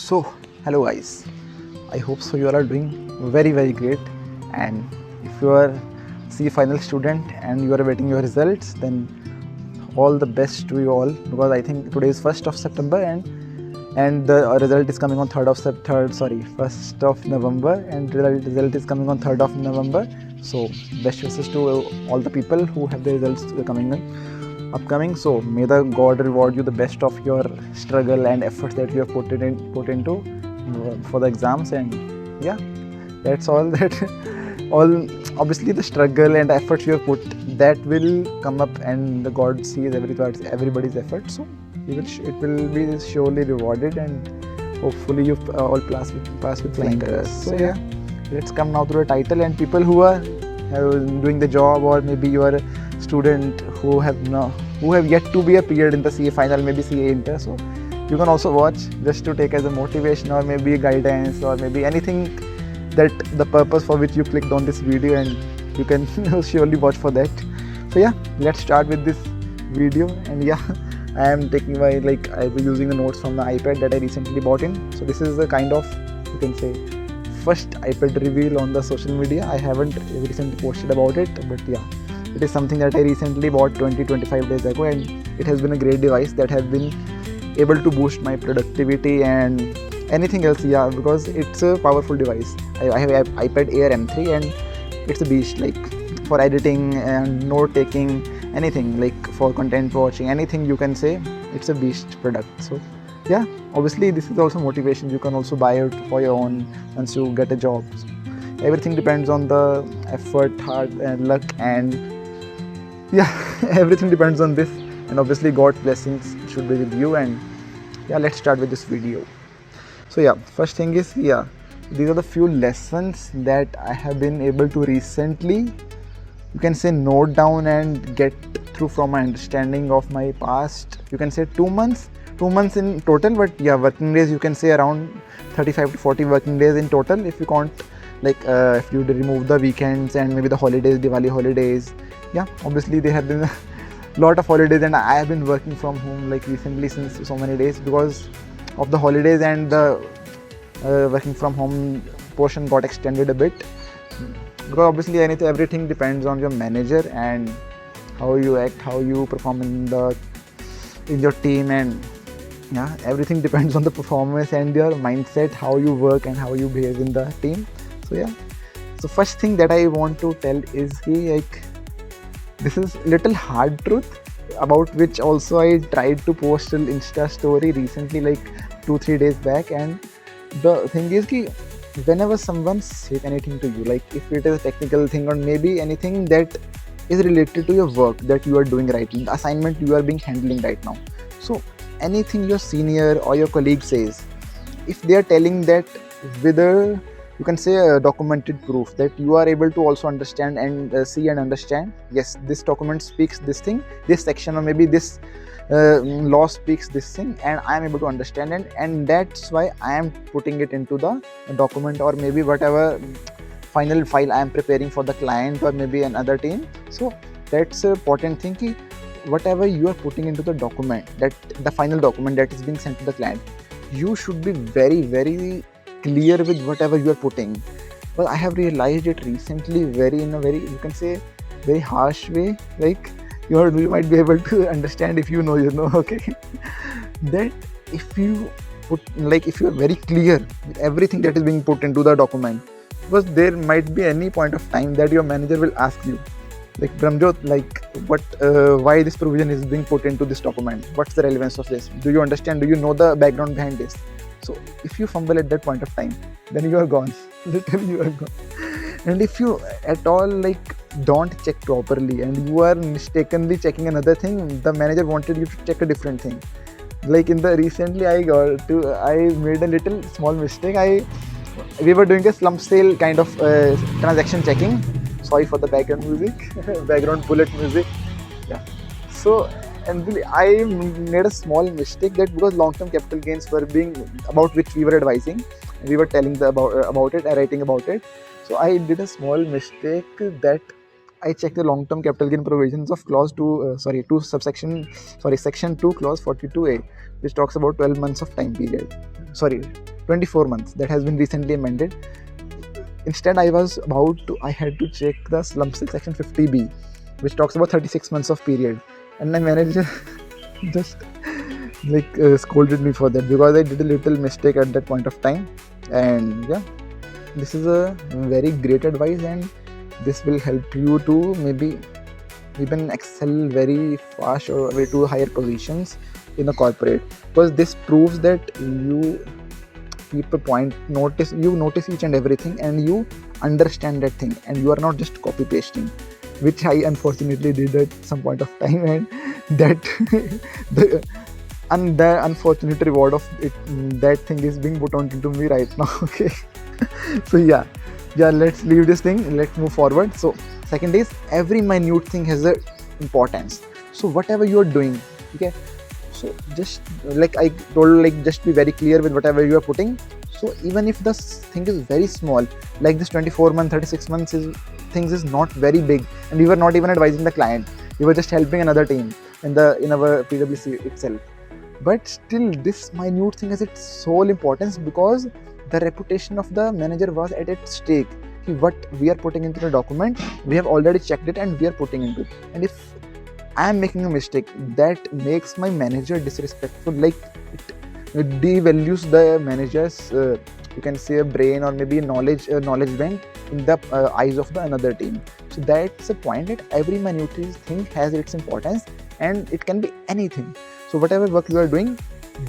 So, hello guys. I hope so you all are doing very great. And if you are C final student and you are awaiting your results, then all the best to you all, because I think today is 1st of September and the result is coming on 1st of November, and result is coming on 3rd of November. So best wishes to all the people who have the results upcoming. So may the God reward you the best of your struggle and efforts that you have put into for the exams. And yeah, that's all. Obviously the struggle and efforts you have put, that will come up, and the God sees everybody's effort. So it will be surely rewarded, and hopefully you all pass with flying colors. So yeah, let's come now to the title. And people who are doing the job, or maybe you are a student who have yet to be appeared in the CA final, maybe CA inter, so you can also watch just to take as a motivation, or maybe a guidance, or maybe anything that the purpose for which you clicked on this video, and you can surely watch for that. So yeah, let's start with this video. And yeah, I am taking I'll be using the notes from the iPad that I recently bought in. So this is the kind of, you can say, first iPad reveal on the social media. I haven't recently posted about it, but yeah, it is something that I recently bought 20-25 days ago, and it has been a great device that has been able to boost my productivity and anything else. Yeah, because it's a powerful device. I have iPad Air M3, and it's a beast, for editing and note taking, anything, for content watching, anything you can say, it's a beast product. So yeah, obviously this is also motivation. You can also buy it for your own once you get a job. So everything depends on the effort, hard and luck, and yeah, everything depends on this, and obviously God's blessings should be with you. And yeah, let's start with this video. So yeah, first thing is, yeah, these are the few lessons that I have been able to recently, you can say, note down and get through from my understanding of my past, you can say 2 months in total, but yeah, working days, you can say around 35 to 40 working days in total, if you count if you remove the weekends and maybe the holidays, Diwali holidays. Yeah, obviously there have been a lot of holidays, and I have been working from home recently since so many days because of the holidays, and the working from home portion got extended a bit, because obviously everything depends on your manager and how you act, how you perform in your team, and yeah, everything depends on the performance and your mindset, how you work and how you behave in the team. So yeah, so first thing that I want to tell is this is little hard truth, about which also I tried to post an Insta story recently, 2-3 days back. And the thing is, whenever someone says anything to you, if it is a technical thing or maybe anything that is related to your work that you are doing right now, the assignment you are being handling right now, so anything your senior or your colleague says, if they are telling that with a, you can say, a documented proof that you are able to also understand and see and understand, yes, this document speaks this thing, this section, or maybe this law speaks this thing, and I am able to understand it, and that's why I am putting it into the document, or maybe whatever final file I am preparing for the client or maybe another team. So that's an important thing, whatever you are putting into the document, that the final document that is being sent to the client, you should be very clear with whatever you are putting. Well, I have realized it recently in a very, you can say, very harsh way. You might be able to understand if you know, okay, that if you put, if you are very clear with everything that is being put into the document, because there might be any point of time that your manager will ask you, Bramjot, why this provision is being put into this document, what's the relevance of this, do you understand, do you know the background behind this? So if you fumble at that point of time, then you are gone, literally you are gone. And if you at all don't check properly and you are mistakenly checking another thing, the manager wanted you to check a different thing. Recently I made a little small mistake. We were doing a slump sale kind of transaction checking. Sorry for the background music, background bullet music. Yeah. So, and I made a small mistake, that because long-term capital gains were being, about which we were advising, we were telling about it, writing about it. So I did a small mistake, that I checked the long-term capital gain provisions of section 2 clause 42A, which talks about 12 months of time period. 24 months. That has been recently amended. Instead, I had to check the slump section 50B, which talks about 36 months of period. And my manager just scolded me for that because I did a little mistake at that point of time. And yeah, this is a very great advice, and this will help you to maybe even excel very fast or way to higher positions in the corporate, because this proves that you keep a point, you notice each and everything, and you understand that thing, and you are not just copy pasting, which I unfortunately did at some point of time, and that the unfortunate reward of it, that thing is being put on to me right now. Okay. So yeah, let's leave this thing, let's move forward. So second is, every minute thing has a importance. So whatever you're doing, okay, so just like I told, just be very clear with whatever you are putting. So even if the thing is very small, like this 24 month, 36 months things is not very big, and we were not even advising the client, we were just helping another team in our PwC itself. But still, this minute thing has its sole importance, because the reputation of the manager was at its stake. What we are putting into the document, we have already checked it and we are putting into it. And if I am making a mistake, that makes my manager disrespectful. Like it devalues the manager's, you can say, a brain or maybe knowledge bent in the eyes of the another team. So that's the point, that every minute thing has its importance, and it can be anything. So whatever work you are doing,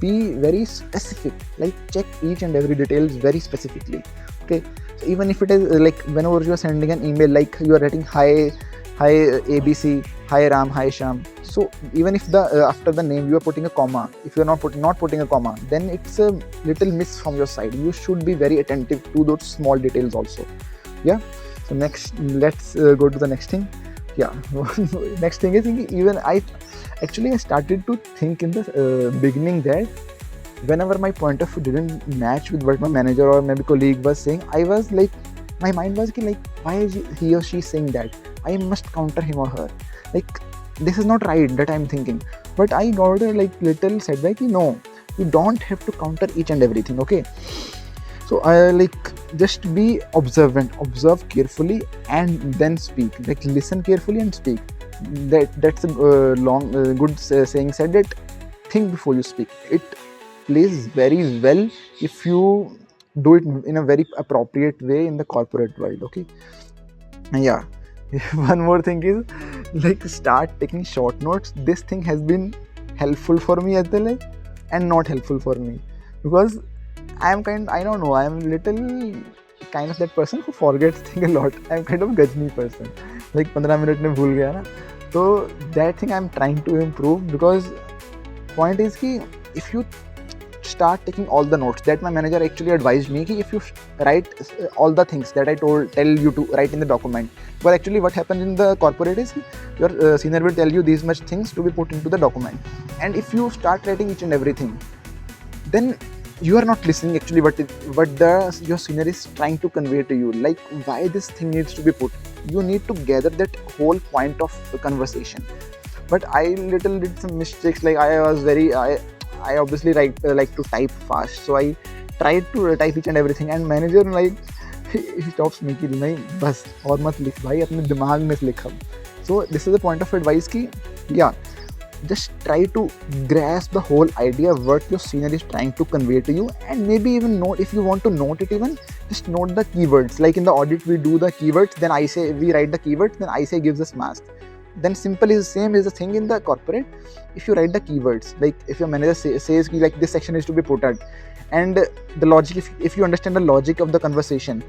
be very specific. Like check each and every details very specifically. Okay. So even if it is whenever you are sending an email, like you are writing hi ABC, hi Ram, hi Sham. So even if the after the name you are putting a comma, if you are not putting a comma, then it's a little miss from your side. You should be very attentive to those small details also. Yeah. So next, let's go to the next thing. Yeah. Next thing is, even I started to think in the beginning that whenever my point of view didn't match with what my manager or maybe colleague was saying, I was like, my mind was why is he or she saying that? I must counter him or her. This is not right, that I'm thinking. But I got a little setback. No, you don't have to counter each and everything. Okay. So I just be observant, observe carefully, and then speak. Listen carefully and speak. That's a good saying said, that think before you speak. It plays very well if you do it in a very appropriate way in the corporate world. Okay. Yeah. One more thing is, start taking short notes. This thing has been helpful for me as well and not helpful for me, because I don't know, I'm little kind of that person who forgets things a lot. I'm kind of gajni person, 15 minutes mein bhul gaya na. So that thing I'm trying to improve, because point is if you start taking all the notes, that my manager actually advised me, if you write all the things that I tell you to write in the document. But actually what happens in the corporate is, your senior will tell you these much things to be put into the document, and if you start writing each and everything, then you are not listening actually what your senior is trying to convey to you, why this thing needs to be put. You need to gather that whole point of the conversation. But I did some mistakes. I obviously like to type fast, so I tried to type each and everything, and manager he stops me कि नहीं बस और मत लिख भाई, अपने दिमाग में लिख. So this is the point of advice just try to grasp the whole idea what your senior is trying to convey to you, and maybe even note, if you want to note it, even just note the keywords. Like in the audit we do the keywords, then I say we write the keywords, then I say gives us marks. Then simple is the same is the thing in the corporate. If you write the keywords, if your manager says this section is to be put at, and the logic, if you understand the logic of the conversation,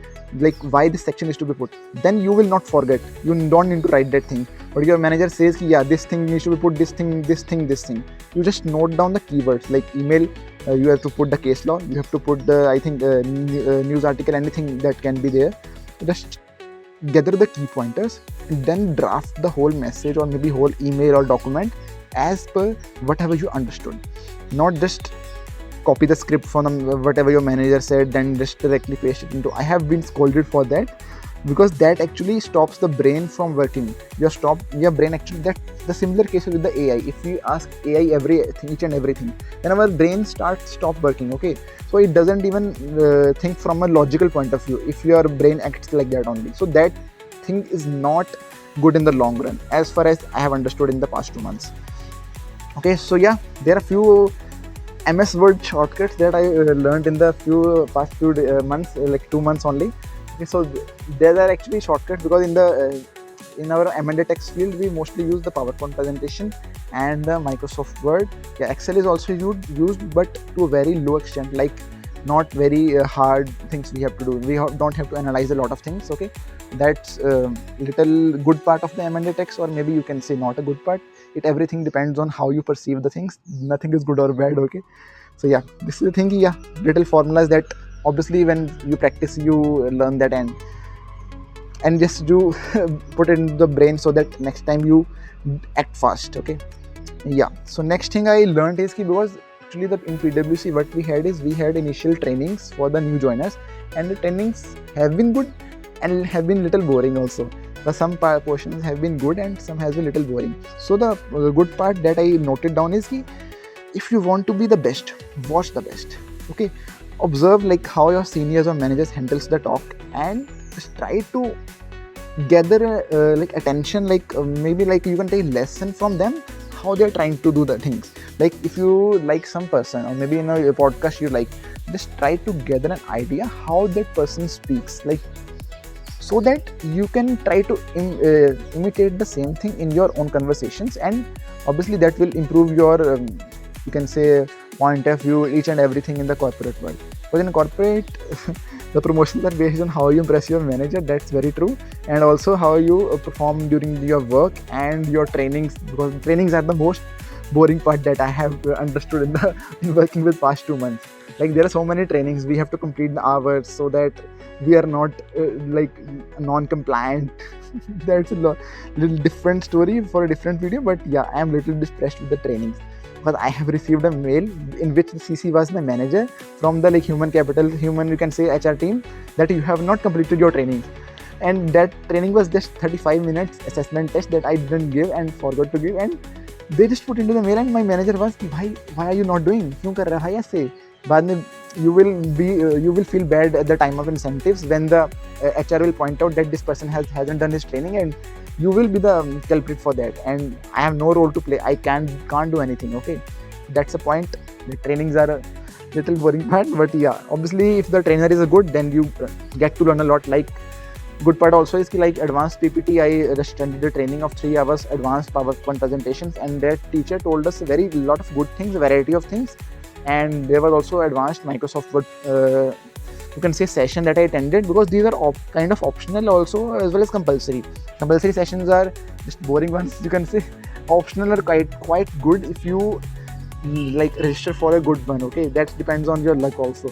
why this section is to be put, then you will not forget. You don't need to write that thing. But your manager says this thing needs to be put, this thing, you just note down the keywords. Like email, you have to put the case law, you have to put the news article, anything that can be there. Just gather the key pointers, and then draft the whole message or maybe whole email or document as per whatever you understood. Not just copy the script from whatever your manager said, then just directly paste it into. I have been scolded for that, because that actually stops the brain from working. Your brain actually, that the similar case with the AI. If we ask AI everything, each and everything, then our brain stop working. Okay, so it doesn't even think from a logical point of view if your brain acts like that only. So that thing is not good in the long run, as far as I have understood in the past 2 months. Okay, so yeah, there are few MS Word shortcuts that I learned in the past few months, like 2 months only. Okay, so there are actually shortcuts, because in our M&A text field we mostly use the PowerPoint presentation and the Microsoft Word. Yeah, Excel is also used, but to a very low extent, like not very hard things we have to do. We don't have to analyze a lot of things. Okay, that's little good part of the M&A text, or maybe you can say not a good part. Everything depends on how you perceive the things. Nothing is good or bad. Okay, so yeah, this is the thing. Yeah, little formulas that obviously when you practice you learn that, and just do put it in the brain so that next time you act fast. Okay, yeah. So next thing I learned is because actually in PwC what we had initial trainings for the new joiners, and the trainings have been good and have been little boring also. Some portions have been good and some has been little boring. So the good part that I noted down is ki, if you want to be the best, watch the best. Okay, observe like how your seniors or managers handles the talk, and just try to gather like attention, like maybe like you can take lesson from them, how they're trying to do the things. Like if you like some person, or maybe in a podcast you like, just try to gather an idea how that person speaks, like so that you can try to imitate the same thing in your own conversations, and obviously that will improve your you can say point of view, each and everything in the corporate world. But in corporate the promotions are based on how you impress your manager. That's very true. And also how you perform during your work and your trainings, because trainings are the most boring part that I have understood in working with past 2 months. Like there are so many trainings we have to complete the hours, so that we are not like non-compliant. That's a little different story for a different video. But yeah, I am little depressed with the trainings, because I have received a mail in which the CC was my manager from the like human you can say HR team, that you have not completed your training. And that training was just 35 minutes assessment test that I didn't give and forgot to give, and they just put into the mail, and my manager was, why are you not doing, क्यों कर रहा है ऐसे? बाद में you will feel bad at the time of incentives when the HR will point out that this person hasn't done his training, and you will be the culprit for that, and I have no role to play. I can't do anything. Okay, that's the point. The trainings are a little boring part, but yeah, obviously if the trainer is good, then you get to learn a lot. Like good part also is like advanced PPT. I just attended the training of 3 hours advanced PowerPoint presentations, and that teacher told us a lot of good things, a variety of things. And there was also advanced Microsoft Word you can say session that I attended, because these are kind of optional also, as well as compulsory. Compulsory sessions are just boring ones, you can say. Optional are quite good if you like register for a good one. Okay, that depends on your luck also.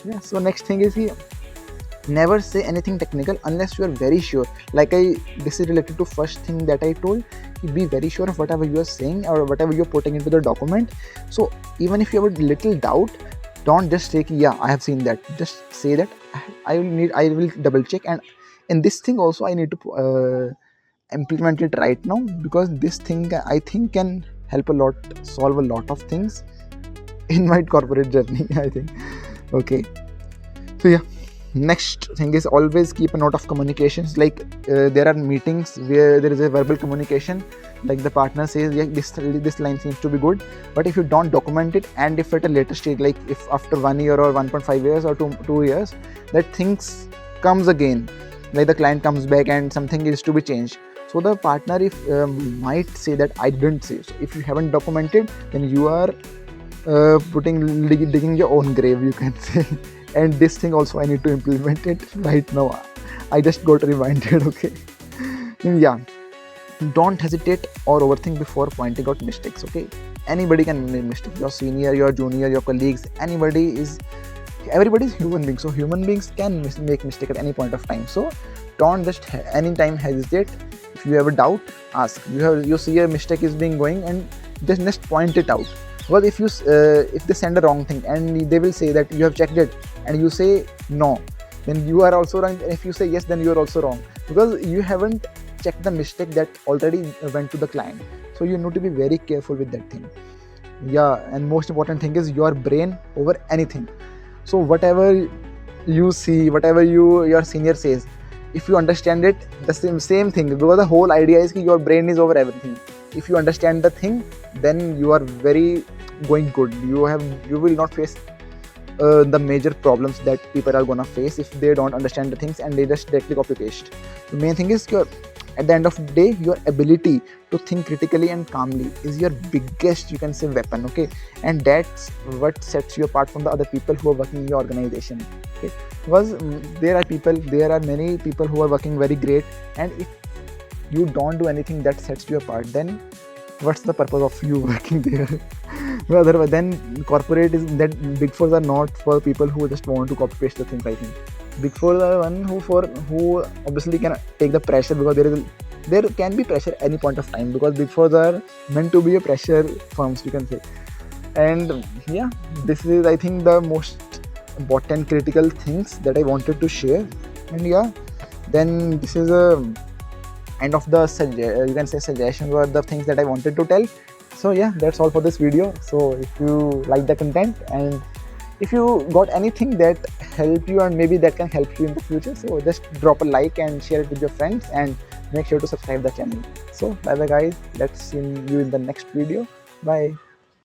Yeah, so next thing is here, never say anything technical unless you are very sure. This is related to first thing that I told. Be very sure of whatever you are saying or whatever you're putting into the document. So even if you have a little doubt, don't just say yeah, I have seen that. Just say that I will double check, and in this thing also I need to implement it right now, because this thing I think can help a lot, solve a lot of things in my corporate journey, I think. Okay, so yeah, next thing is always keep a note of communications. Like there are meetings where there is a verbal communication, like the partner says, yeah, this line seems to be good, but if you don't document it, and if at a later stage, like if after 1 year or 1.5 years or 2 years, that things comes again, like the client comes back and something is to be changed, so the partner might say that I didn't say. So if you haven't documented, then you are digging your own grave, you can say. And this thing also I need to implement it right now. I just got reminded. Okay, yeah, don't hesitate or overthink before pointing out mistakes. Okay, anybody can make mistakes. Your senior, your junior, your colleagues, everybody is human beings, so human beings can make mistake at any point of time. So don't just anytime hesitate. If you have a doubt, ask. You see a mistake is being going, and just point it out. Because if they send a wrong thing and they will say that you have checked it, and you say no, then you are also wrong. If you say yes, then you are also wrong, because you haven't checked the mistake that already went to the client. So you need to be very careful with that thing. Yeah, and most important thing is your brain over anything. So whatever you see, whatever your senior says, if you understand it, the same thing, because the whole idea is that your brain is over everything. If you understand the thing, then you are very going good. You will not face the major problems that people are gonna face if they don't understand the things and they just directly copy paste. The main thing is at the end of the day, your ability to think critically and calmly is your biggest, you can say, weapon. Okay, and that's what sets you apart from the other people who are working in your organization. Okay, because there are many people who are working very great, and if you don't do anything that sets you apart, then what's the purpose of you working there? Otherwise, then corporate is that big fours are not for people who just want to copy paste the things. I think big fours are one who obviously can take the pressure, because there can be pressure at any point of time, because big fours are meant to be a pressure firms, you can say. And yeah, this is, I think, the most important critical things that I wanted to share. And yeah, then this is a end of the you can say suggestions or the things that I wanted to tell. So yeah, that's all for this video. So if you like the content and if you got anything that helped you and maybe that can help you in the future, so just drop a like and share it with your friends, and make sure to subscribe the channel. So bye bye guys, let's see you in the next video. Bye.